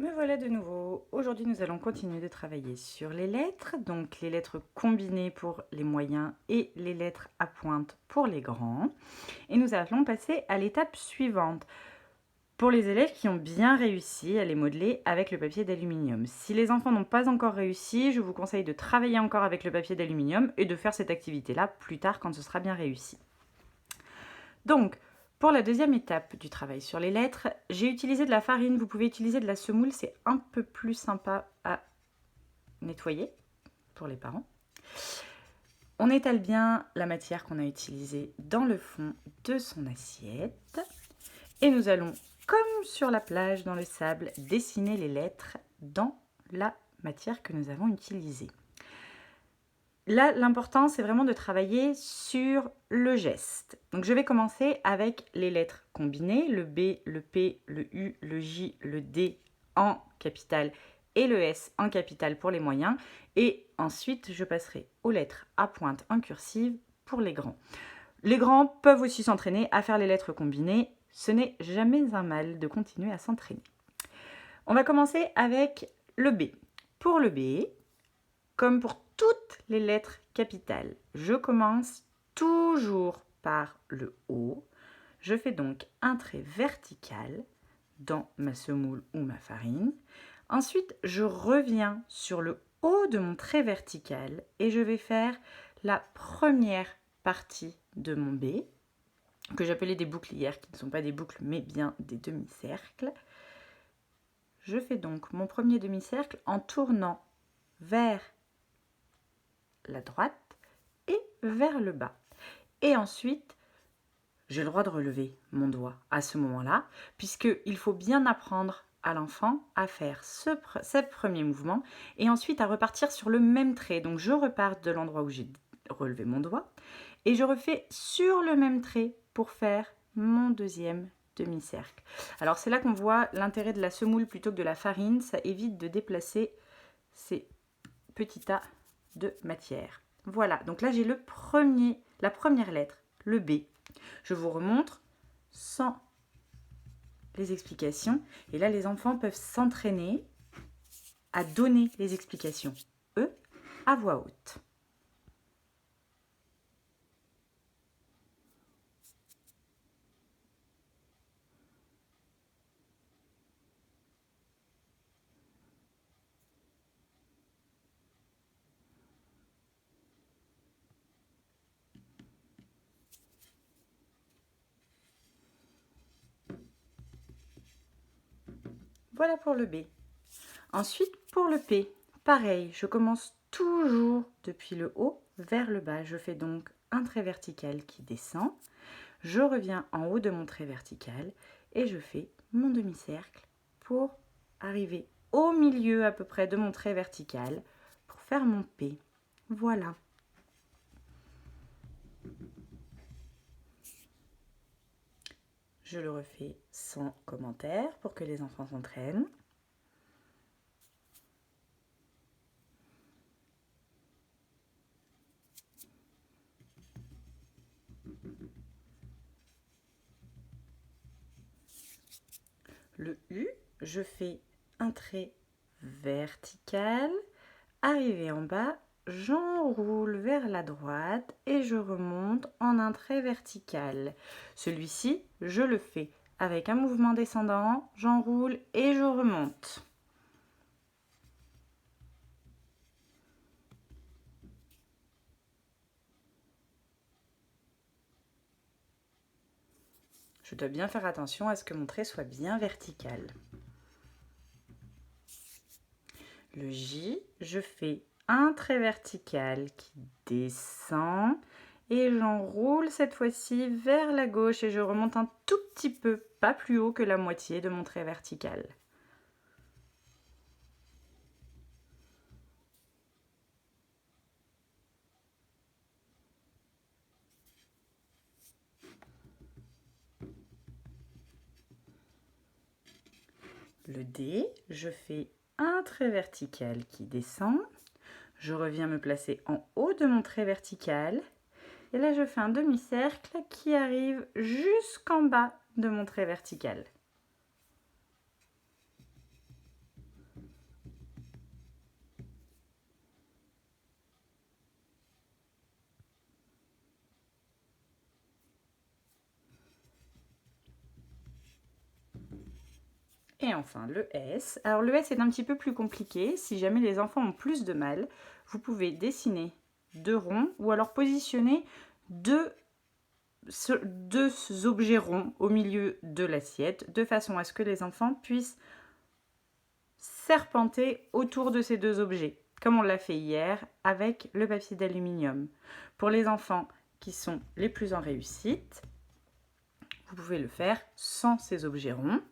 Me voilà de nouveau. Aujourd'hui, nous allons continuer de travailler sur les lettres, donc les lettres combinées pour les moyens et les lettres à pointe pour les grands. Et nous allons passer à l'étape suivante. Pour les élèves qui ont bien réussi à les modeler avec le papier d'aluminium. Si les enfants n'ont pas encore réussi, je vous conseille de travailler encore avec le papier d'aluminium et de faire cette activité-là plus tard quand ce sera bien réussi. Donc, pour la deuxième étape du travail sur les lettres, j'ai utilisé de la farine. Vous pouvez utiliser de la semoule, c'est un peu plus sympa à nettoyer pour les parents. On étale bien la matière qu'on a utilisée dans le fond de son assiette. Et nous allons, comme sur la plage dans le sable, dessiner les lettres dans la matière que nous avons utilisée. Là, l'important, c'est vraiment de travailler sur le geste. Donc, je vais commencer avec les lettres combinées, le B, le P, le U, le J, le D en capital et le S en capital pour les moyens. Et ensuite, je passerai aux lettres à pointe en cursive pour les grands. Les grands peuvent aussi s'entraîner à faire les lettres combinées. Ce n'est jamais un mal de continuer à s'entraîner. On va commencer avec le B. Pour le B, comme pour toutes les lettres capitales, je commence toujours par le haut. Je fais donc un trait vertical dans ma semoule ou ma farine. Ensuite, je reviens sur le haut de mon trait vertical et je vais faire la première partie de mon B, que j'appelais des bouclières, qui ne sont pas des boucles mais bien des demi-cercles. Je fais donc mon premier demi-cercle en tournant vers la droite et vers le bas. Et ensuite, j'ai le droit de relever mon doigt à ce moment-là, puisqu'il faut bien apprendre à l'enfant à faire ce premier mouvement et ensuite à repartir sur le même trait. Donc je repars de l'endroit où j'ai relevé mon doigt et je refais sur le même trait pour faire mon deuxième demi-cercle. Alors c'est là qu'on voit l'intérêt de la semoule plutôt que de la farine, ça évite de déplacer ces petits tas de matière. Voilà, donc là j'ai la première lettre, le B. Je vous remontre sans les explications. Et là, les enfants peuvent s'entraîner à donner les explications, eux, à voix haute. Voilà pour le B. Ensuite, pour le P, pareil, je commence toujours depuis le haut vers le bas. Je fais donc un trait vertical qui descend. Je reviens en haut de mon trait vertical et je fais mon demi-cercle pour arriver au milieu à peu près de mon trait vertical pour faire mon P. Voilà. Je le refais sans commentaire pour que les enfants s'entraînent. Le U, je fais un trait vertical. Arrivé en bas, j'enroule vers la droite et je remonte en un trait vertical. Celui-ci, je le fais avec un mouvement descendant, j'enroule et je remonte. Je dois bien faire attention à ce que mon trait soit bien vertical. Le J, je fais un trait vertical qui descend et j'enroule cette fois-ci vers la gauche et je remonte un tout petit peu, pas plus haut que la moitié de mon trait vertical. Le D, je fais un trait vertical qui descend. Je reviens me placer en haut de mon trait vertical. Et là, je fais un demi-cercle qui arrive jusqu'en bas de mon trait vertical. Et enfin le S. Alors le S est un petit peu plus compliqué. Si jamais les enfants ont plus de mal, vous pouvez dessiner 2 ronds ou alors positionner deux objets ronds au milieu de l'assiette de façon à ce que les enfants puissent serpenter autour de ces 2 objets, comme on l'a fait hier avec le papier d'aluminium. Pour les enfants qui sont les plus en réussite, vous pouvez le faire sans ces objets ronds.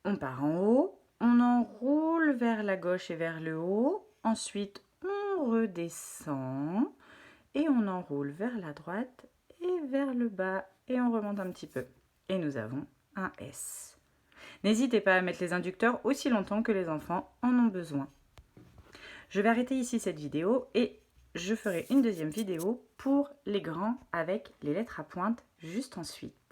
On part en haut, on enroule vers la gauche et vers le haut, ensuite on redescend et on enroule vers la droite et vers le bas et on remonte un petit peu. Et nous avons un S. N'hésitez pas à mettre les inducteurs aussi longtemps que les enfants en ont besoin. Je vais arrêter ici cette vidéo et je ferai une deuxième vidéo pour les grands avec les lettres à pointe juste ensuite.